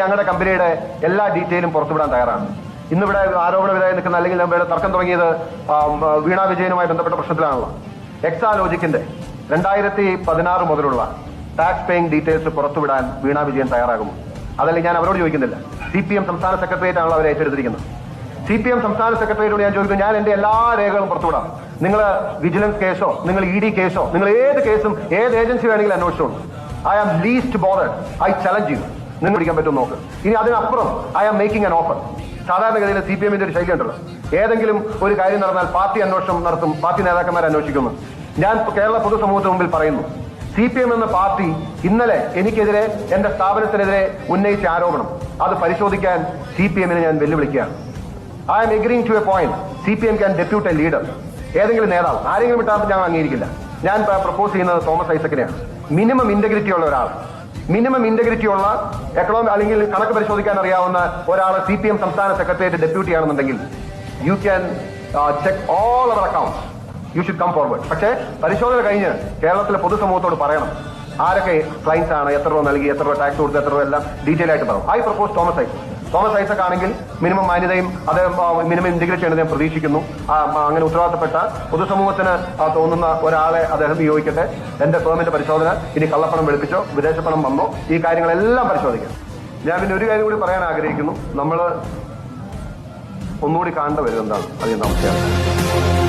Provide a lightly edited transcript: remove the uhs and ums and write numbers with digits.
ഞങ്ങളുടെ കമ്പനിയുടെ എല്ലാ ഡീറ്റെയിലും പുറത്തുവിടാൻ തയ്യാറാണ്. ഇന്നിവിടെ ആരോപണ വിധേയം നിൽക്കുന്ന അല്ലെങ്കിൽ ഇവിടെ തർക്കം തുടങ്ങിയത് വീണ വിജയനുമായി ബന്ധപ്പെട്ട പ്രശ്നത്തിലാണല്ലോ. എക്സാലോജിക്കിന്റെ 2016 മുതലുള്ള tax paying details പുറത്തുവിടാൻ Veena Vijayan തയ്യാറാകുമോ? അതല്ലെങ്കിൽ ഞാൻ അവരോട് ചോദിക്കുന്നില്ല. CPM സംസ്ഥാന സെക്രട്ടേറിയറ്റ് ആണല്ലോ അവരെ ഏറ്റെടുത്തിരിക്കുന്നത്. CPM സംസ്ഥാന സെക്രട്ടറിയോട് ഞാൻ ചോദിക്കുന്നു, ഞാൻ എന്റെ എല്ലാ രേഖകളും പുറത്തുവിടാം. നിങ്ങൾ വിജിലൻസ് കേസോ, നിങ്ങൾ ED കേസോ, നിങ്ങൾ ഏത് കേസും ഏത് ഏജൻസി വേണമെങ്കിലും അന്വേഷിച്ചോളൂ. I am least bothered. I challenge you. നിങ്ങൾ പിടിക്കാൻ പറ്റും നോക്ക്. ഇനി അതിനപ്പുറം I am making an offer. സാധാരണഗതിയിൽ CPMന്റെ ഒരു ശൈലി ഉണ്ടല്ലോ, ഏതെങ്കിലും ഒരു കാര്യം നടന്നാൽ പാർട്ടി അന്വേഷണം നടത്തും, പാർട്ടി നേതാക്കന്മാരെ അന്വേഷിക്കുന്നു. ഞാൻ കേരള പൊതുസമൂഹത്തിന് മുമ്പിൽ പറയുന്നു, CPM എന്ന പാർട്ടി ഇന്നലെ എനിക്കെതിരെ, എന്റെ സ്ഥാപനത്തിനെതിരെ ഉന്നയിച്ച ആരോപണം അത് പരിശോധിക്കാൻ CPMനെ ഞാൻ വെല്ലുവിളിക്കുകയാണ്. I am agreeing to a point. CPM can depute a leader. ഏതെങ്കിലും നേതാവ് ആരെങ്കിലും വിട്ടാൽ ഞാൻ അംഗീകരിക്കില്ല. ഞാൻ പ്രപ്പോസ് ചെയ്യുന്നത് തോമസ് ഐസക്കിനെയാണ്. മിനിമം ഇന്റഗ്രിറ്റി ഉള്ള ഒരാൾ, മിനിമം ഇന്റഗ്രിറ്റി ഉള്ള എക്കണോമിക് അല്ലെങ്കിൽ കണക്ക് പരിശോധിക്കാൻ അറിയാവുന്ന ഒരാൾ CPM സംസ്ഥാന സെക്രട്ടേറിയറ്റ് ഡെപ്യൂട്ടി ആണെന്നുണ്ടെങ്കിൽ യു ക്യാൻ ചെക്ക് ഓൾ അവർ accounts. You should come forward. പക്ഷേ പരിശോധന കഴിഞ്ഞ് കേരളത്തിലെ പൊതുസമൂഹത്തോട് പറയണം ആരൊക്കെ ക്ലൈൻസ് ആണ്, എത്ര രൂപ നൽകി, എത്ര രൂപ ടാക്സ് കൊടുത്ത്, എത്ര രൂപ എല്ലാം ഡീറ്റെയിൽ ആയിട്ട് പറയും. ഐ പ്രപ്പോസ് തോമസ് ഐസക് ആണെങ്കിൽ മിനിമം മാന്യതയും അത് മിനിമം ഇന്റഗ്രിറ്റി ആണെന്ന് ഞാൻ പ്രതീക്ഷിക്കുന്നു. അങ്ങനെ ഉത്തരവാദിത്തപ്പെട്ട പൊതുസമൂഹത്തിന് തോന്നുന്ന ഒരാളെ അദ്ദേഹം നിയോഗിക്കട്ടെ. എന്റെ ഫേമിന്റെ പരിശോധന ഇനി കള്ളപ്പണം വെളുപ്പിച്ചോ വിദേശപ്പണം വന്നോ ഈ കാര്യങ്ങളെല്ലാം പരിശോധിക്കാം. ഞാൻ പിന്നെ ഒരു കാര്യം കൂടി പറയാൻ ആഗ്രഹിക്കുന്നു. നമ്മൾ ഒന്നുകൂടി കാണേണ്ട വരും എന്താണ് അതിന് നമസ്കാരം.